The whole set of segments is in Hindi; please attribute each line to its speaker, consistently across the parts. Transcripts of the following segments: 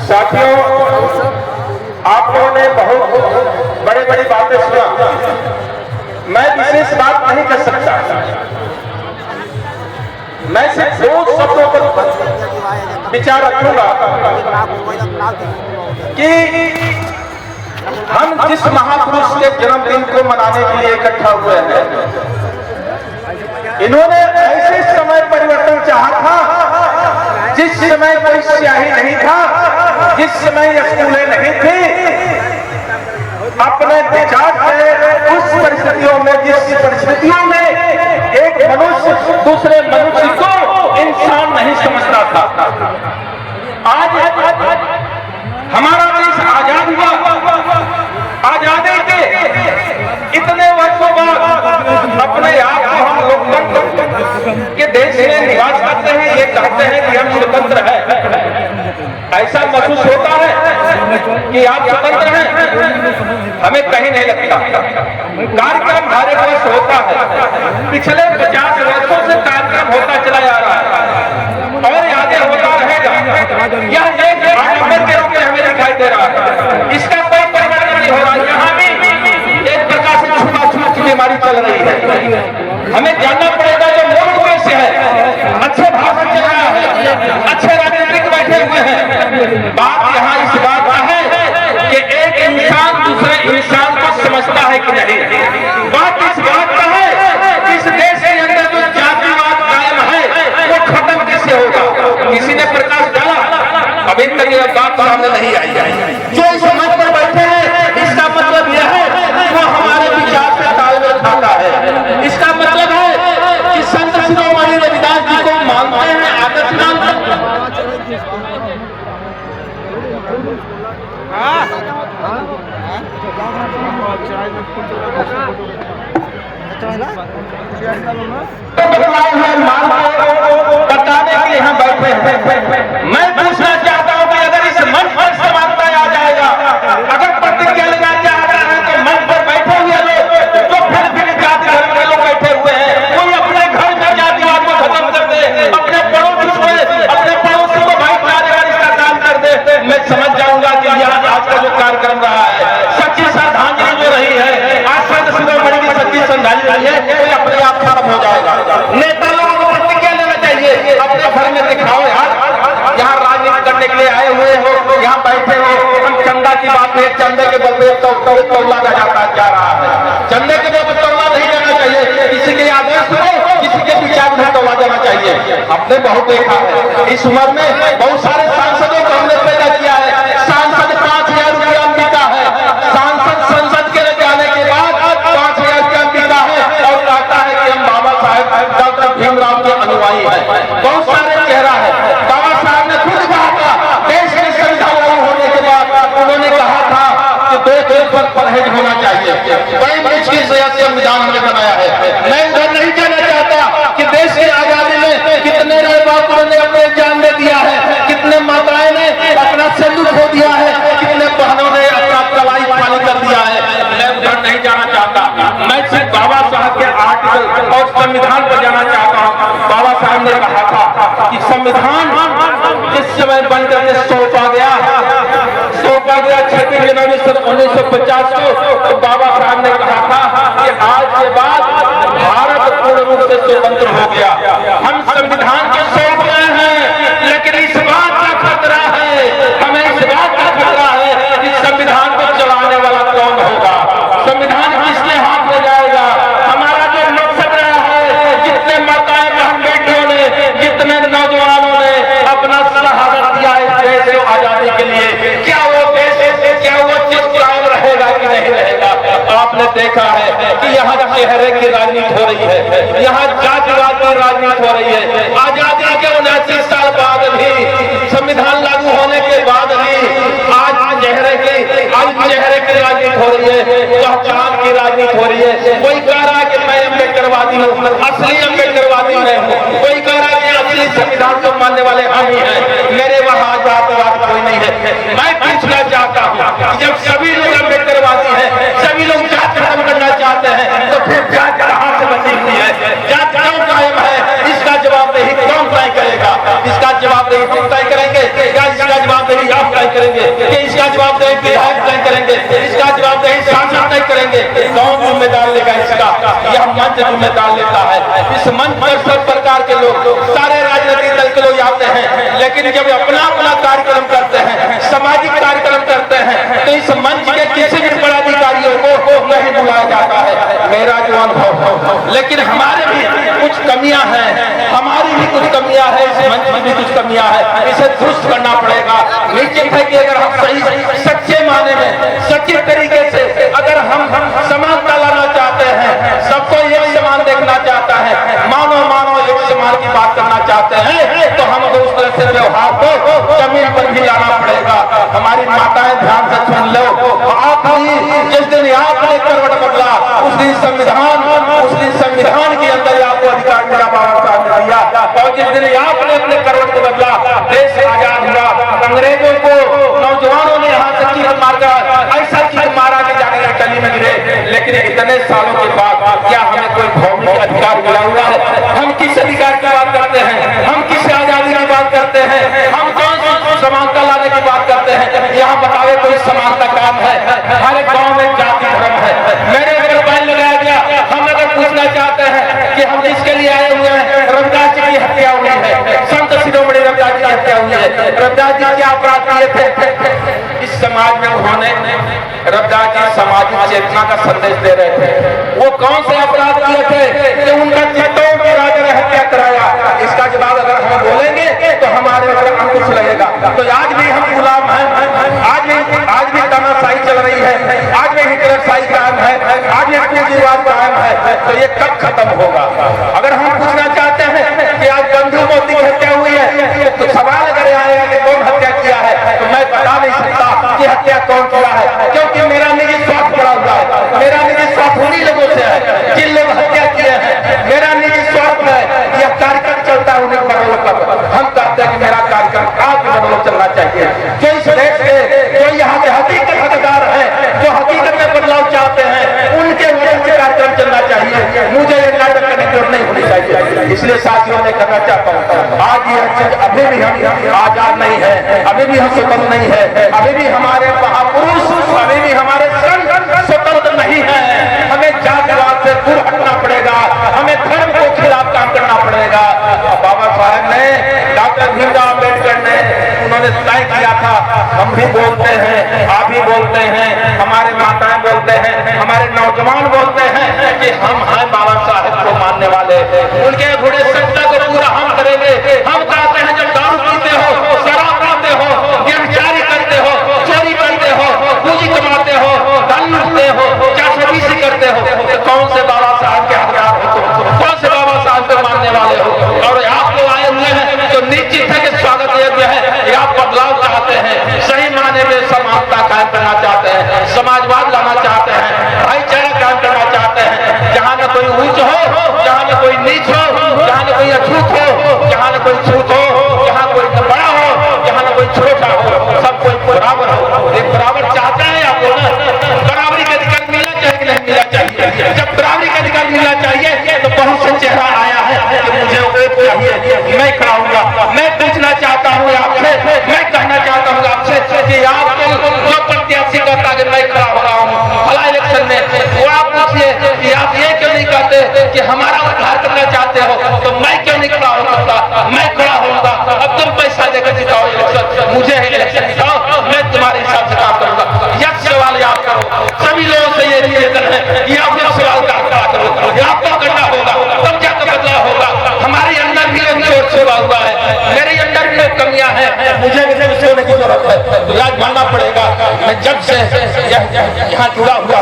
Speaker 1: साथियों, आप लोगों ने बहुत बड़ी बड़ी बातें सुना। मैं विशेष बात नहीं कर सकता। मैं सिर्फ दो शब्दों पर विचार रखूंगा कि हम जिस महापुरुष के जन्मदिन को मनाने के लिए इकट्ठा हुए हैं, इन्होंने ऐसे समय परिवर्तन चाहा था जिस समय कोई स्याही नहीं था, जिस समय स्कूलें नहीं थी। अपने विचार से उस परिस्थितियों में, जिस परिस्थितियों में एक मनुष्य दूसरे मनुष्य को इंसान नहीं समझता था, आज हमारा देश आजाद हुआ। आजादी के इतने वर्षों बाद अपने आप को हम लोकतंत्र के देश में निवास करते हैं, ये कहते हैं कि हम स्वतंत्र हैं। ऐसा महसूस होता है कि आप स्वतंत्र हैं? हमें कहीं नहीं लगता। कार्यक्रम हमारे पास होता है, पिछले 50 वर्षों से कार्यक्रम होता चला जा रहा है और आगे होता रहेगा। यह एक आडंबर के रूप में हमें दिखाई दे रहा है, इसका कोई परिवर्तन नहीं हो रहा। यहाँ भी एक प्रकार से छुपाछूत की बीमारी चल रही है। हमें जानना पड़ेगा जो मूल उद्देश्य है। अच्छे भाषण चल रहा है, अच्छे राजनीतिक बैठे हुए हैं। बात यहाँ इस बात का है कि एक इंसान दूसरे इंसान को समझता है कि नहीं। बात इस बात का है कि इस देश के अंदर जो जातिवाद कायम है वो खत्म कैसे होगा। किसी ने प्रकाश डाला, अभी तक यह बात सामने नहीं आई है। जो इस मंच पर बैठे हैं, इसका मतलब यह है वो हमारे विचार से तालमेल खाता है। इसका मतलब है कि संत शिरोमणि रविदास जी को मानते हैं, आदर्श मानते हैं। बताने के लिए हम बैठे हैं। मैं पूछना चाहता हूं कि अगर इस मंच पर समानता आ जाएगा, अगर प्रतिज्ञा लेना चाहता है तो मंच पर बैठे हुए लोग जो फिर जाति धर्म के लोग बैठे हुए हैं, कोई अपने घर में जातिवाद को खत्म कर दे, अपने पड़ोसी को भाईचारे का रिश्ता काम कर दे। मैं समझ जाऊंगा कि यह आज का जो कार्यक्रम रहा है, सच्ची श्रद्धांजलि जो रही है, आज संत शिरोमणि की सच्ची श्रद्धांजलि रही है, कोई अपने आप खत्म हो जाएगा। नेता लोगों को प्रतिज्ञा लेना चाहिए, अपने घर में दिखाओ यार। यहाँ राजनीति करने के लिए आए हुए हो, यहाँ बैठे हो, हम चंदा की बात नहीं, चंदे के बल पे तौला का जाता जा रहा है। चंदे के बल पे तौला नहीं जाना चाहिए, किसी के आदेश में, किसी के विचार में तौला जाना चाहिए। आपने बहुत देखा है, इस उम्र में बहुत सारे सांसदों को हमने पैदा किया है। सांसद 5,000 रुपया मिलता है। सांसद संसद के जाने के बाद 5,000 रुपया मिलता है और कहता है कि हम बाबा साहेब डॉक्टर भीमराव के अनुयायी हैं। बहुत सारे चेहरा है। बाबा साहब ने खुद कहा था, देश के संविधान लागू होने के बाद उन्होंने कहा था कि दो चीज पर परहेज होना चाहिए। बड़ी मुश्किल से यह संविधान हमने बनाया है। मैं उधर नहीं जाना चाहता कि देश की आजादी में कितने बापुओं ने अपने जान दे दिया है, कितने माताएं ने अपना सिंदूर खो दिया है, कितने बहनों ने अपना कलाई पानी कर दिया है। मैं उधर नहीं जाना चाहता। मैं सिर्फ बाबा साहब के आर्टिकल और संविधान पर जाना चाहता हूँ। बाबा साहब ने कहा था कि संविधान जिस समय बनकर के सौंपा गया 26 जनवरी 1950 को, तो बाबा साहब ने कहा था कि आज के बाद भारत पूर्ण रूप से स्वतंत्र हो गया। हम संविधान के सौंप गए हैं, लेकिन इस बात का खतरा है, हमें इस बात का खतरा है कि संविधान को चलाने वाला कौन होगा, संविधान किसके हाथ में जाएगा। हमारा जो मकसद रहा है, जितने माताएं बहन बेटियों ने, जितने नौजवानों ने अपना शहादत दिया इस देश को आजादी के लिए, क्या वो चिरकाल रहेगा कि नहीं रहेगा। आपने देखा है कि यहाँ चेहरे की राजनीति हो रही है, यहाँ जातिवाद की राजनीति हो रही है। आजादी के 79 साल बाद भी, संविधान लागू होने के बाद भी आज चेहरे की राजनीति हो रही है, पहचान की राजनीति हो रही है। कोई कह रहा है कि मैं अम्बेडकरवादी हूँ, असली अम्बेडकरवादी मैं हूँ। कोई कह रहा है कि असली संविधान को मानने वाले हम ही हैं, मेरे वहाँ जातिवाद कोई नहीं है। मैं पूछना चाहता हूँ, जब सभी लोग अम्बेडकरवादी हैं, सभी लोग जाति खत्म करना चाहते हैं, तो फिर जाति कहाँ से बची हुई है, जाति क्यों कायम है? इसका जवाबदेही कौन तय करेगा? इसका जवाबदेही हम तय करेंगे या इसका जवाबदेही आप तय करेंगे? करेंगे, कौन जिम्मेदार लेगा इसका? यह मंच जिम्मेदार लेता है। इस मंच पर सब प्रकार के लोग, सारे राजनीतिक दल के लोग आते हैं, लेकिन जब अपना अपना कार्यक्रम करते हैं, सामाजिक कार्यक्रम करते हैं, तो इस मंच के किसी भी पदाधिकारियों को नहीं बुलाया जाता है, मेरा जो अनुभव। लेकिन हमारे भी कुछ कमियां हैं, हमारी भी कुछ कमियां हैं, इस मंच में भी कुछ कमियां हैं, इसे दुरुस्त करना पड़ेगा। निश्चित है कि अगर हम सही सच्चे माने में, सच्चे तरीके से अगर हम समानता लाना चाहते हैं, सबको एक समान देखना चाहता है, मानो मानो एक समान की बात करना चाहते हैं, तो हमको उस तरह से व्यवहार को जमीन पर भी लाना पड़ेगा। हमारी माताएं ध्यान से सुन लो, आप ही जिस दिन आपने करवट बदला, उस दिन संविधान के अंदर आपको अधिकार मिला, बाबा साहब ने दिया। और जिस दिन आपने अपने करवट को बदला, देश आजाद हुआ। अंग्रेजों को नौजवानों ने यहाँ से कील मारकर ऐसा कील मारा कि जाने गली में गिरे। लेकिन इतने सालों के बाद क्या हमें कोई भौतिक अधिकार मिला हुआ है? हम किस अधिकार की बात करते हैं? हम किस आजादी की बात करते हैं? हम कौन सी समानता लाने की बात करते हैं? यहाँ बतावे कोई समानता काम है? हर गांव में जाति धर्म है। मेरे ऊपर बैन लगाया गया। हम अगर पूछना चाहते हैं कि हम किसके लिए आए हुए हैं, रविदास जी की हत्या हुई है, संत शिरोमणि रविदास जी की हत्या हुई है। रविदास जी क्या अपराध किए थे? इस समाज में उन्होंने, रविदास जी सामाजिक चेतना का संदेश दे रहे थे। वो कौन से अपराध किए थे कि उनका चित्तौड़ के राजा ने हत्या कराया? इसका जवाब अगर हम बोलेंगे तो हमारे ऊपर अंकुश लगेगा। तो आज भी हम गुलाम हैं, आज भी तानाशाही चल रही है, आज भी हिटलरशाही कायम है, आज भी पूंजीवाद कायम है। तो ये कब खत्म होगा? अगर हम पूछना चाहते हैं कि आज बंधु मोती की हत्या हुई है, तो सवाल अगर आएगा कि कौन हत्या किया है, तो मैं बता नहीं सकता कि हत्या कौन किया है, क्योंकि मेरा निजी स्वार्थ पड़ा हुआ है। मेरा निजी स्वार्थ उन्हीं लोगों से है जिन लोग हत्या किए हैं। मेरा निजी स्वार्थ है, यह कार्यक्रम चलता है उन्हें बदौलत। हम कहते हैं कि मेरा कार्यक्रम आज बदौलत चलना चाहिए। जो इस देश के, जो यहाँ के हकीकत हकदार है, जो हकीकत में बदलाव चाहते हैं, उनके वजह से कार्यक्रम चलना चाहिए। मुझे ये नाटक करने की जरूरत नहीं होनी चाहिए। इसलिए साथियों में कहना चाहता हूँ, आज यह चीज अभी भी हम आजाद नहीं है, अभी भी हम स्वतंत्र नहीं है, अभी भी हमारे महापुरुष, अभी भी हमारे संत स्वतंत्र नहीं है। हमें जातिवाद से दूर हटना पड़ेगा, हमें धर्म को खिलाफ काम करना पड़ेगा। बाबा साहब ने, डॉक्टर भीमराव अम्बेडकर ने, उन्होंने तय किया था। हम भी बोलते हैं, आप भी बोलते हैं, हमारे माताएं बोलते हैं, हमारे नौजवान बोलते हैं कि हम हैं बाबा साहब को मानने वाले। उनके घोड़े सत्ता को पूरा हम करेंगे। हम कहते हैं जब दारू पीते हो, शराब पीते हो, व्यभिचारी करते हो, चोरी करते हो, पूंजी कमाते हो, धन लूटते हो, 420 करते हो, तो कौन से बाबा साहब के हथियार हो? कौन से बाबा साहब को मानने वाले हो? और आप लोग आए हुए हैं तो निश्चित है कि स्वागत योग्य है। आप बदलाव चाहते हैं, सही माने में समानता कायम करना चाहते हैं, समाजवाद लाना चाहते हैं, भाईचारा कायम करना चाहते हैं, जहाँ न कोई ऊंच हो, जहाँ न कोई नीच हो, जहाँ न कोई अछूत हो, जहाँ न कोई छूत हो, जहाँ कोई बड़ा हो, जहाँ न कोई छोटा हो, सब कोई बराबर हो। एक बराबर चाहते हैं आप लोग ना? बराबरी का अधिकार मिलना चाहिए कि नहीं मिलना चाहिए? जब बराबरी का अधिकार मिलना चाहिए तो बहुत से चेहरा आया है कि मुझे वोट चाहिए, मैं खड़ा हूँ। मैं पूछना चाहता हूँ आपसे, मैं कहना चाहता हूँ आपसे कि आप जो प्रत्याशी कहता है कि मैं खड़ा हो रहा हूँ भला इलेक्शन में, वो आप पूछिए कि आप ये क्यों नहीं कहते कि हमारा उद्धार करना चाहते हो, तो मैं क्यों नहीं खड़ा हो सकता? मैं खड़ा होऊंगा। अब तुम पैसा देकर जिताओ इलेक्शन, मुझे इलेक्शन जिताओ, मैं तुम्हारे हिसाब से काम करूंगा। यह सवाल याद करो, सभी लोगों से ये निवेदन है कि आप इस सवाल का हल करो। आपको करना होगा, तब जाकर बदलाव होगा। हमारे अंदर भी एक चोट छुपा हुआ है, मेरे अंदर भी कमियां हैं, मुझे भी खुश होने की जरूरत है। तो आज मानना पड़ेगा, मैं जब से यहाँ जुड़ा हुआ,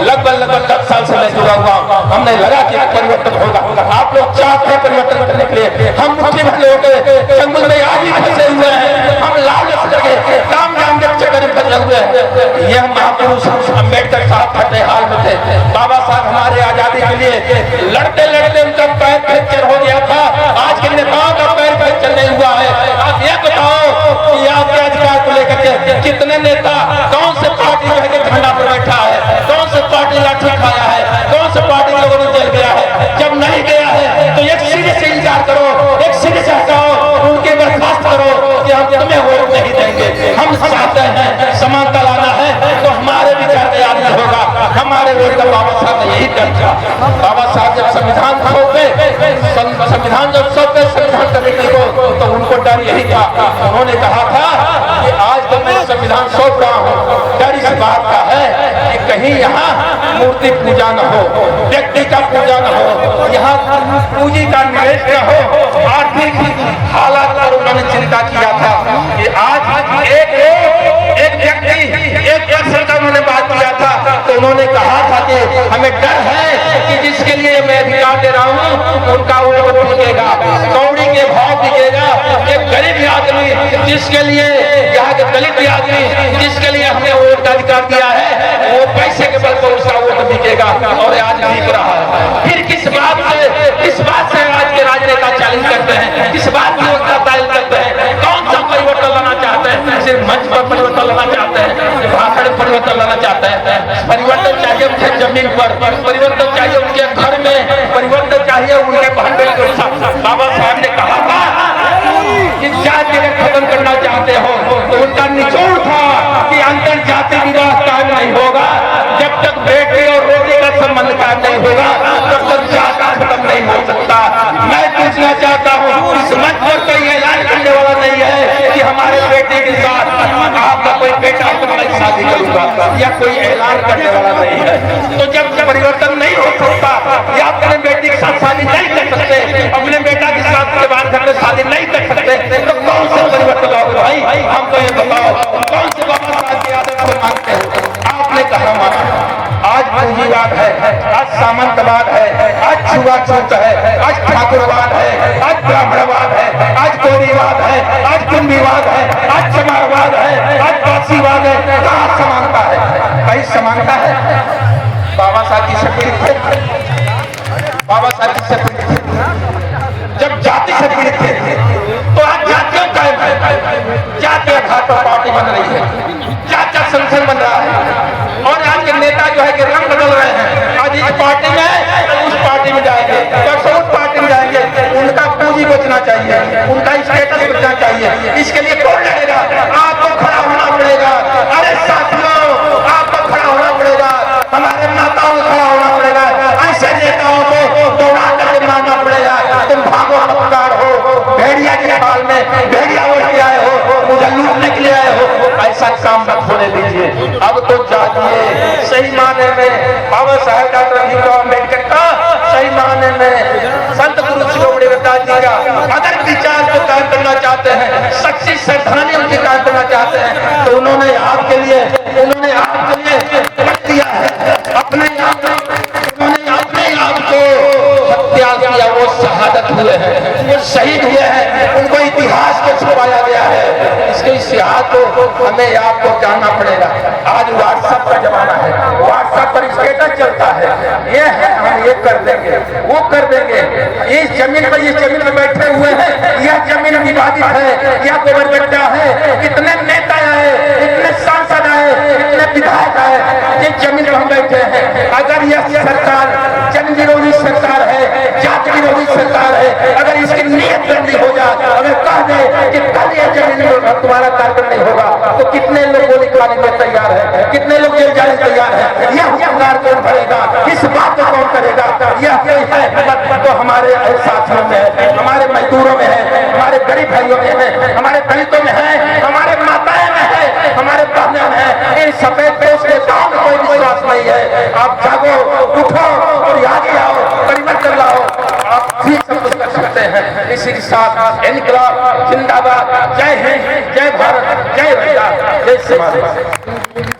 Speaker 1: लगभग 10 साल से मैं जुड़ा हुआ, हमने लगा कि परिवर्तन होगा। आप लोग चाहते हैं परिवर्तन करने के लिए, हम मुट्ठी भर लोगों के चंगुल में आज ही फंसे हुए हैं। हम लालच लगे काम जाम के चक्कर में फंसे हुए हैं। यह महापुरुष अम्बेडकर साहब फटे हाल में थे। बाबा साहब हमारे आजादी के लिए लड़ते लड़ते उनका पैर फ्रैक्चर हो गया था। आज के नेताओं का पैर फ्रैक्चर नहीं हुआ है। आप ये बताओ कि आपके अधिकार को लेकर के कितने नेता कौन से पार्टी में के झंडा पर बैठा है, कौन से पार्टी लाठी खाया है, कौन से पार्टी लोगों ने जेल गया है? जब नहीं गया है तो एक सीधे से इंतजार करो, एक सीधे से हटाओ, उनके बर्खास्त करो कि हम तुम्हें वोट नहीं देंगे। हम चाहते हैं समानता लाना है तो हमारे विचार तैयार नहीं होगा, हमारे वोट का कहीं यहाँ मूर्ति पूजा न हो, व्यक्ति का पूजा न हो, यहाँ पूंजी का निवेश न हो। आर्थिक हालात पर उन्होंने चिंता किया था कि आज एक व्यक्ति एक अवसर का उन्होंने बात किया था, तो उन्होंने कहा था कि हमें डर है कि जिसके लिए मैं अधिकार दे रहा हूँ उनका वोट बिकेगा, कौड़ी के भाव बिकेगा। एक गरीब आदमी जिसके लिए, यहाँ के दलित आदमी जिसके लिए हमने वोट का अधिकार दिया है, वो पैसे के बल पर उसका वोट बिकेगा और आज बिक रहा है। फिर किस बात से आज के राजनेता चैलेंज करते हैं, किस बात की चैलेंज करते हैं? कौन सा परिवर्तन लाना चाहते हैं? सिर्फ मंच पर परिवर्तन लाना चाहते हैं, भाषण परिवर्तन लाना चाहते हैं। परिवर्तन चाहिए उनके जमीन पर, परिवर्तन चाहिए उनके घर में, परिवर्तन चाहिए उनके बहन बेटी के साथ। बाबा साहब ने कहा था कि जाति को खत्म करना चाहते हो, तो उनका निचोड़ था कि अंतर जाति विवाह कायम नहीं होगा जब तक बेटे और रोटी का संबंध कायम नहीं होगा, तब तक जाति खत्म नहीं हो सकता। मैं पूछना चाहता हूँ, इस मंच पर कोई ऐलान करने वाला नहीं है कि हमारे बेटे के साथ आपका कोई बेटा मैं शादी करूंगा, या कोई ऐलान करने वाला नहीं है। तो जब परिवर्तन नहीं हो सकता या अपने बेटी के साथ शादी नहीं कर सकते, अपने बेटा के साथ जवान घर में शादी नहीं कर सकते, तो कौन से परिवर्तन लाओगे भाई? हमको ये बताओ, कौन से बाबा साहब की आदत को मानते हो? आपने कहा माना, आज पूंजीवाद है, आज सामंतवाद है, आज छुआछूत है, आज ठाकुरवाद है, आज ब्राह्मणवाद है, आज कोरीवाद है, आज कुंभीवाद है, आज चमारवाद है, आज पासीवाद है। कहाँ समानता है? कहीं समानता है? बाबा साहब की शक्ति थे, बाबा साहब की शक्ति थे। जब जाति से पीड़ित थे तो आज जातियों कायम है, जाति आधार पर पार्टी बन रही है, जाति संगठन बन रहा है, और आज के नेता जो है कि रंग बदल रहे हैं। आज इस पार्टी में उस पार्टी में जाएंगे, परसों उस पार्टी में जाएंगे। उनका पूंजी बचना चाहिए, उनका स्टेटस बचना चाहिए। इसके लिए कौन लड़ेगा? आपको खड़ा होना पड़ेगा। अरे साथियों, आपको खड़ा होना पड़ेगा, हमारे माताओं को खड़ा होना पड़ेगा। ऐसे नेताओं को दौड़ा करके मारना पड़ेगा। तुम भागो मक्कार हो, भेड़िया के बाल में भेड़िया उड़ के आए हो, मुझे लूटने के लिए आए हो, ऐसा काम मत होने दीजिए। अब तो जाइए सही माने में बाबा साहेब डॉक्टर भीमराव अम्बेडकर का, सही माने में संत गुरु शिरोमणि रविदास जी का अगर विचार को कायम करना चाहते हैं, सच्ची श्रद्धांजलि उनकी कायम करना चाहते हैं, तो उन्होंने आपके लिए दिया है अपने आप को हत्या किया, वो शहादत हुए हैं, वो शहीद हुए हैं, उनको इतिहास को छुपाया गया है। इसके इतिहास को हमें आपको जानना पड़ेगा। आज व्हाट्सएप का जमाना है, व्हाट्सएप पर स्टेटस चलता है, ये है हम ये कर देंगे, वो कर देंगे। इस जमीन पर बैठे हुए हैं, यह जमीन विवादित है, यह गोबरगड्ढा है। कितने नेता आए, इतने सांसद आए, इतने विधायक आए, जिस जमीन पर हम बैठे हैं। अगर यह सरकार जन विरोधी सरकार है, जाति विरोधी सरकार है, अगर इसकी नीयत गंदी हो जाए, अगर कह दे कि कल ये जमीन तुम्हारा कार्यक्रम नहीं होगा, तो कितने लोग गोली खाने को तैयार है, कितने लोग जेल जाने तैयार है। यह सरकार कौन भरेगा? इस बात को कौन करेगा? यह है तो हमारे साथियों में है, हमारे मजदूरों में है, हमारे गरीब भाइयों में है, हमारे दलितों में है, हमारे माताएं में है, हमारे बहनों में है। इन सफेद पोष के काम में कोई विश्वास नहीं है। आप जागो, उठो और आगे आओ, परिवर्तन लाओ। आप ठीक सब कुछ कर सकते हैं। इसी के साथ इनकलाब जिंदाबाद। जय हिंद, जय भारत, जय रविदास, जय समाज।